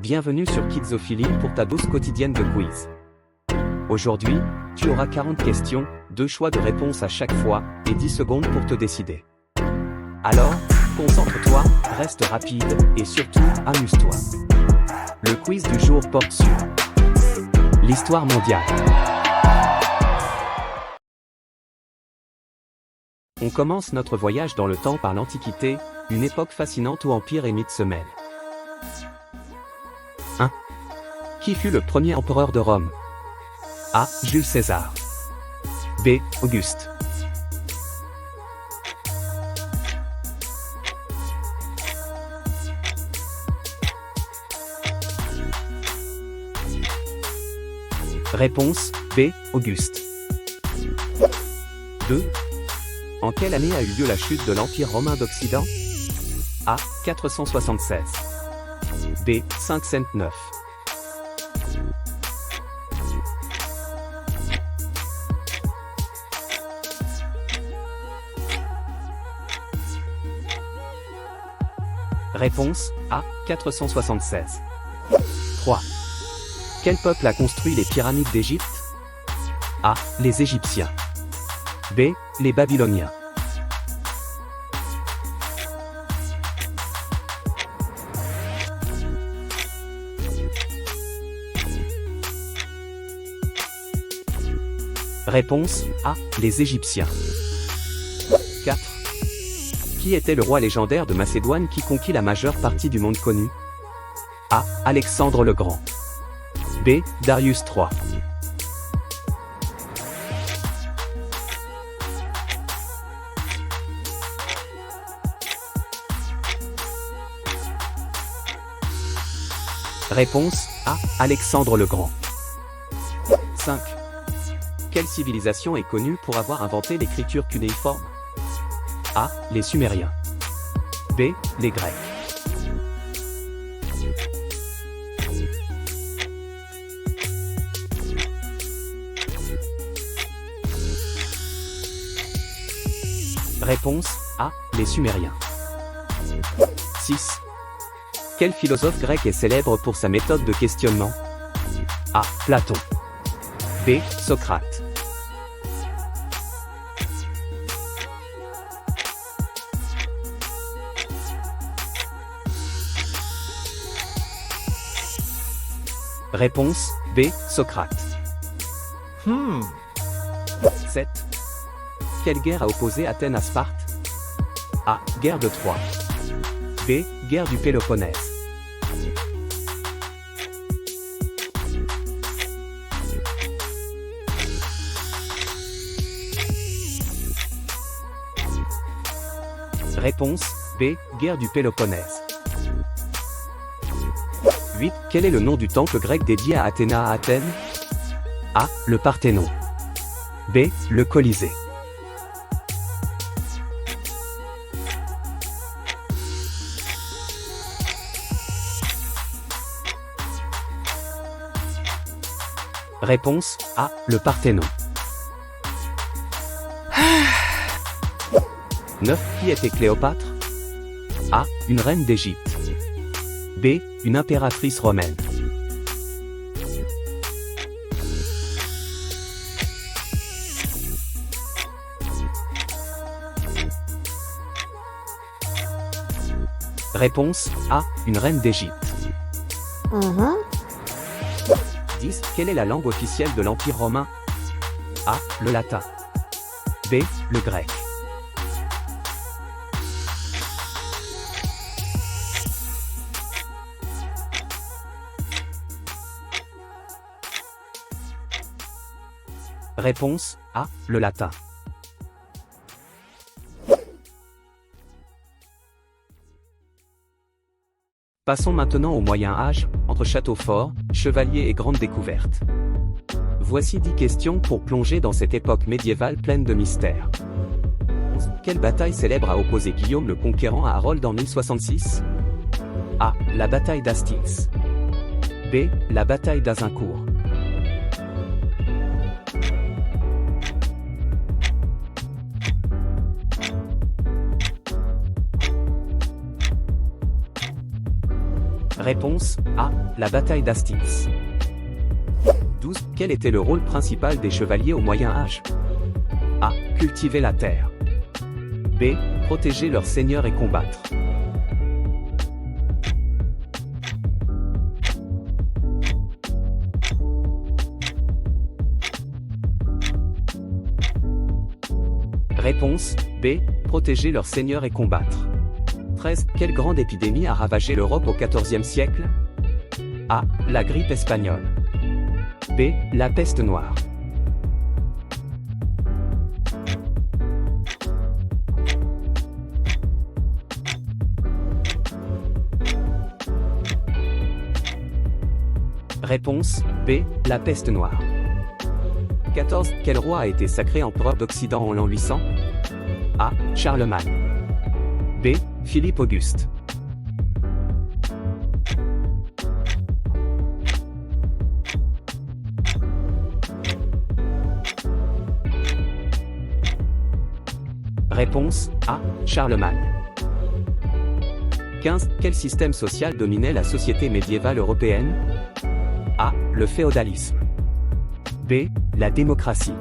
Bienvenue sur Kidzophilie pour ta dose quotidienne de quiz. Aujourd'hui, tu auras 40 questions, 2 choix de réponse à chaque fois, et 10 secondes pour te décider. Alors, concentre-toi, reste rapide, et surtout, amuse-toi. Le quiz du jour porte sur l'histoire mondiale. On commence notre voyage dans le temps par l'Antiquité, une époque fascinante où empire et mythes se mêlent. 1. Qui fut le premier empereur de Rome? A. Jules César. B. Auguste. Réponse B. Auguste. 2. En quelle année a eu lieu la chute de l'Empire romain d'Occident? A. 476. B. 509. Réponse A. 476. 3. Quel peuple a construit les pyramides d'Égypte? A. Les Égyptiens. B. Les Babyloniens. Réponse A. Les Égyptiens. 4. Qui était le roi légendaire de Macédoine qui conquit la majeure partie du monde connu? A. Alexandre le Grand. B. Darius III. Réponse A. Alexandre le Grand. 5. Quelle civilisation est connue pour avoir inventé l'écriture cunéiforme? A. Les Sumériens. B. Les Grecs. Réponse A. Les Sumériens. 6. Quel philosophe grec est célèbre pour sa méthode de questionnement? A. Platon. B. Socrate. Réponse B. Socrate. 7. Quelle guerre a opposé Athènes à Sparte? A. Guerre de Troie. B. Guerre du Péloponnèse. Réponse B. Guerre du Péloponnèse. 8. Quel est le nom du temple grec dédié à Athéna à Athènes? A. Le Parthénon. B. Le Colisée. Réponse A. Le Parthénon. 9. Qui était Cléopâtre? A. Une reine d'Égypte. B. Une impératrice romaine. Réponse A. Une reine d'Égypte. 10. Quelle est la langue officielle de l'Empire romain? A. Le latin. B. Le grec. Réponse A. Le latin. Passons maintenant au Moyen Âge, entre châteaux forts, chevaliers et grandes découvertes. Voici 10 questions pour plonger dans cette époque médiévale pleine de mystères. Quelle bataille célèbre a opposé Guillaume le Conquérant à Harold en 1066? A. La bataille d'Hastings. B. La bataille d'Azincourt. Réponse A. La bataille d'Hastings. 12. Quel était le rôle principal des chevaliers au Moyen Âge? A. Cultiver la terre. B. Protéger leur seigneur et combattre. Réponse B. Protéger leur seigneur et combattre. 13. Quelle grande épidémie a ravagé l'Europe au XIVe siècle? A. La grippe espagnole. B. La peste noire. Réponse B. La peste noire. 14. Quel roi a été sacré empereur d'Occident en l'an 800? A. Charlemagne. B. Philippe Auguste. Réponse A. Charlemagne. 15. Quel système social dominait la société médiévale européenne? A. Le féodalisme. B. La démocratie.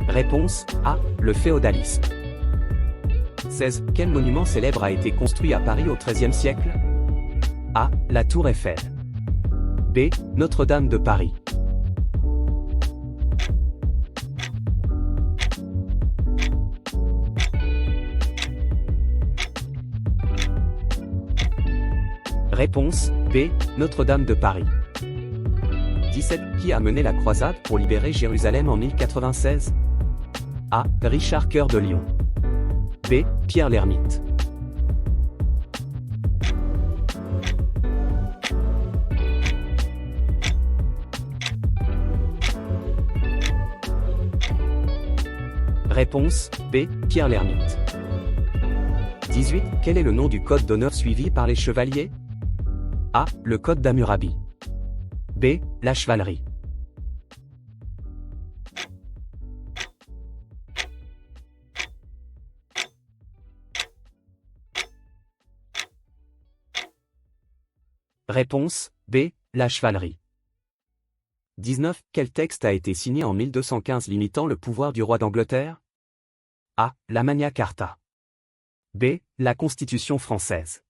Réponse A. Le féodalisme. 16. Quel monument célèbre a été construit à Paris au XIIIe siècle? A. La Tour Eiffel. B. Notre-Dame de Paris. Réponse B. Notre-Dame de Paris. 17. Qui a mené la croisade pour libérer Jérusalem en 1096? A. Richard Cœur de Lion. B. Pierre l'Ermite. Réponse B. Pierre l'Ermite. 18. Quel est le nom du code d'honneur suivi par les chevaliers? A. Le code d'Hammurabi. B. La chevalerie. Réponse B. La chevalerie. 19. Quel texte a été signé en 1215 limitant le pouvoir du roi d'Angleterre? A. La Magna Carta. B. La Constitution française.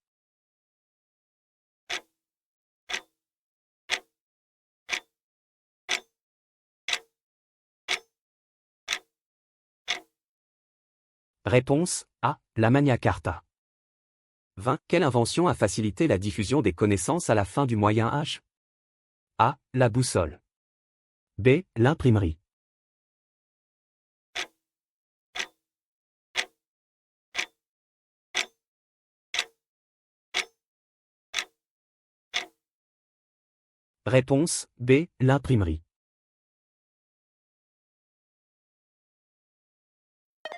Réponse A. La Magna Carta. 20. Quelle invention a facilité la diffusion des connaissances à la fin du Moyen Âge? A. La boussole. B. L'imprimerie. Réponse B. L'imprimerie.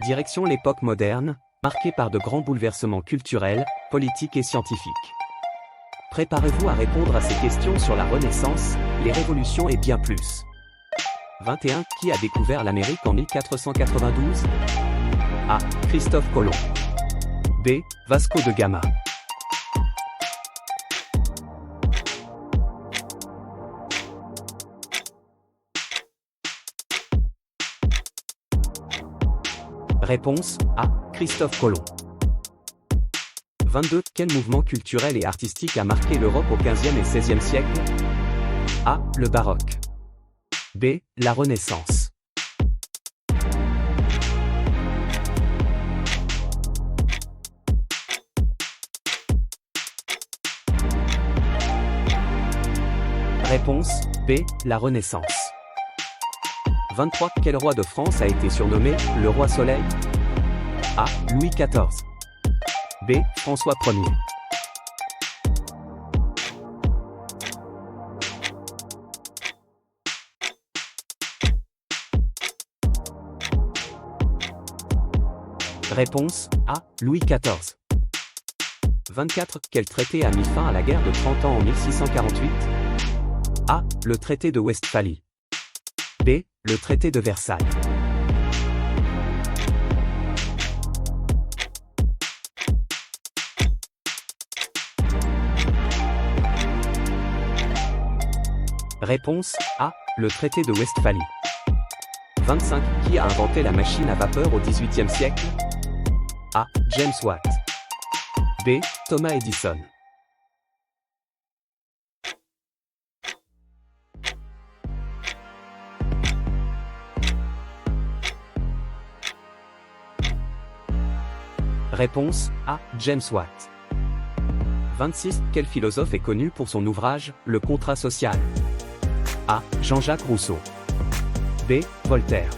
Direction l'époque moderne, marquée par de grands bouleversements culturels, politiques et scientifiques. Préparez-vous à répondre à ces questions sur la Renaissance, les révolutions et bien plus. 21. Qui a découvert l'Amérique en 1492? A. Christophe Colomb. B. Vasco de Gama. Réponse A. Christophe Colomb. 22. Quel mouvement culturel et artistique a marqué l'Europe au XVe et XVIe siècle? A. Le baroque. B. La Renaissance. Réponse B. La Renaissance. 23. Quel roi de France a été surnommé le roi Soleil? A. Louis XIV. B. François Ier. Réponse A. Louis XIV. 24. Quel traité a mis fin à la guerre de 30 ans en 1648? A. Le traité de Westphalie. B. Le traité de Versailles. Réponse A. Le traité de Westphalie. 25. Qui a inventé la machine à vapeur au XVIIIe siècle? A. James Watt. B. Thomas Edison. Réponse A. James Watt. 26. Quel philosophe est connu pour son ouvrage « Le contrat social » A. Jean-Jacques Rousseau. B. Voltaire.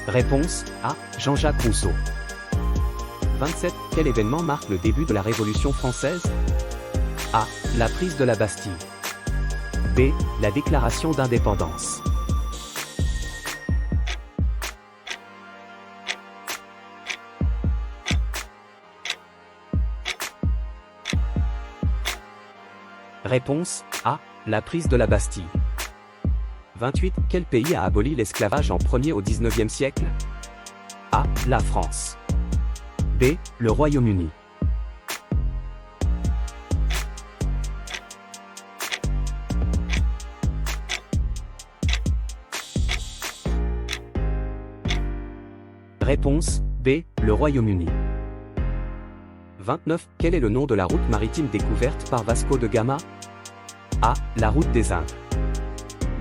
Réponse A. Jean-Jacques Rousseau. 27. Quel événement marque le début de la Révolution française? A. La prise de la Bastille. B. La déclaration d'indépendance. Réponse A. La prise de la Bastille. 28. Quel pays a aboli l'esclavage en premier au XIXe siècle? A. La France. B. Le Royaume-Uni. Réponse B. Le Royaume-Uni. 29. Quel est le nom de la route maritime découverte par Vasco de Gama? A. La route des Indes.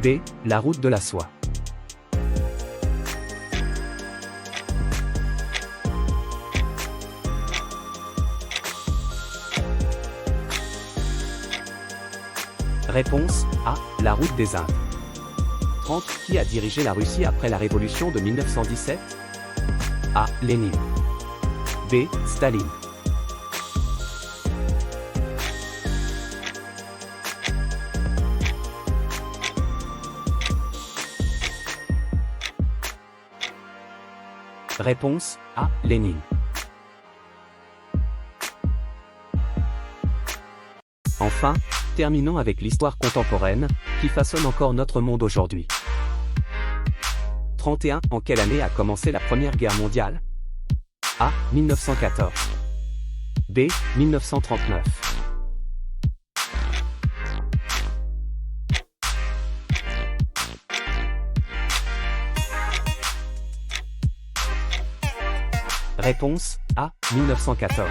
B. La route de la soie. Réponse A. La route des Indes. 30. Qui a dirigé la Russie après la Révolution de 1917? A. Lénine. B. Staline. Réponse A. Lénine. Enfin, terminons avec l'histoire contemporaine, qui façonne encore notre monde aujourd'hui. 31. En quelle année a commencé la Première Guerre mondiale? A. 1914. B. 1939. Réponse A. 1914.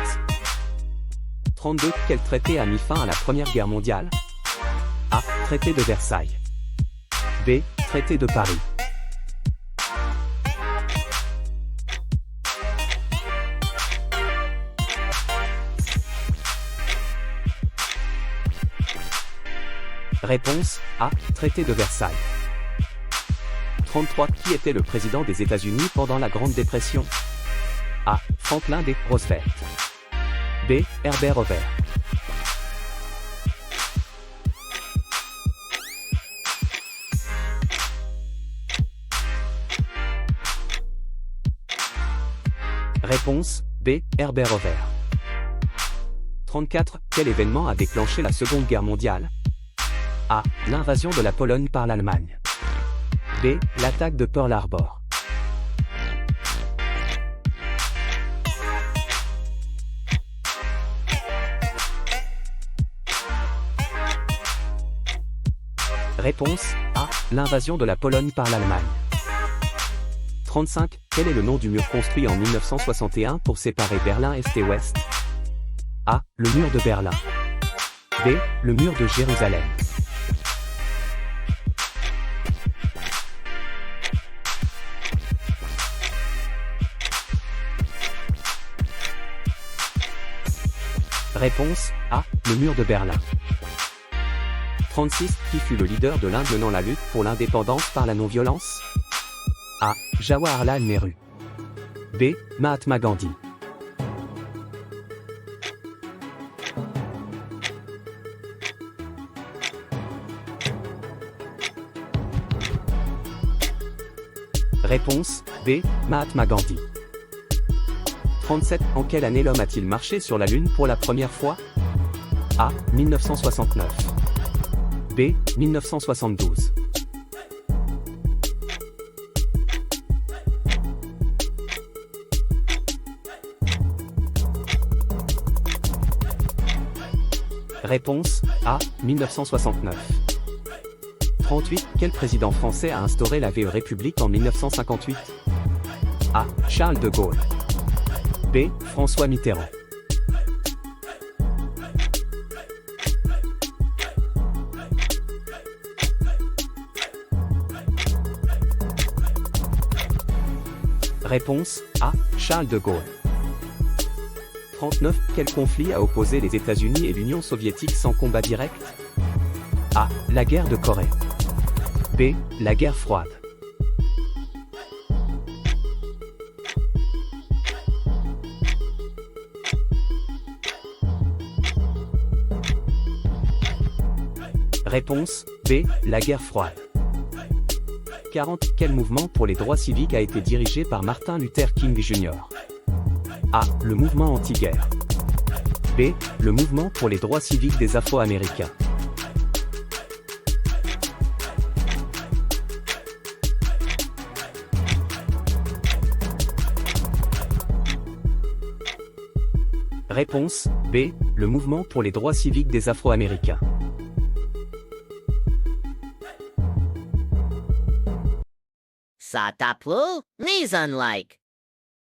32. Quel traité a mis fin à la Première Guerre mondiale? A. Traité de Versailles. B. Traité de Paris. Réponse A. Traité de Versailles. 33. Qui était le président des États-Unis pendant la Grande Dépression? A. Franklin D. Roosevelt. B. Herbert Hoover. Réponse B. Herbert Hoover. 34. Quel événement a déclenché la Seconde Guerre mondiale? A. L'invasion de la Pologne par l'Allemagne. B. L'attaque de Pearl Harbor. Réponse A. L'invasion de la Pologne par l'Allemagne. 35. Quel est le nom du mur construit en 1961 pour séparer Berlin Est et Ouest? A. Le mur de Berlin. B. Le mur de Jérusalem. Réponse A. Le mur de Berlin. 36. Qui fut le leader de l'Inde menant la lutte pour l'indépendance par la non-violence? A. Jawaharlal Nehru. B. Mahatma Gandhi. Réponse B. Mahatma Gandhi. 37. En quelle année l'homme a-t-il marché sur la Lune pour la première fois? A. 1969. B. 1972. Réponse A. 1969. 38. Quel président français a instauré la République en 1958? A. Charles de Gaulle. B. François Mitterrand. Réponse A. Charles de Gaulle. 39. Quel conflit a opposé les États-Unis et l'Union soviétique sans combat direct? A. La guerre de Corée. B. La guerre froide. Réponse B. La guerre froide. 40. Quel mouvement pour les droits civiques a été dirigé par Martin Luther King Jr. A. Le mouvement anti-guerre. B. Le mouvement pour les droits civiques des Afro-Américains. Réponse B. Le mouvement pour les droits civiques des Afro-Américains. Sa taplu, ni unlike.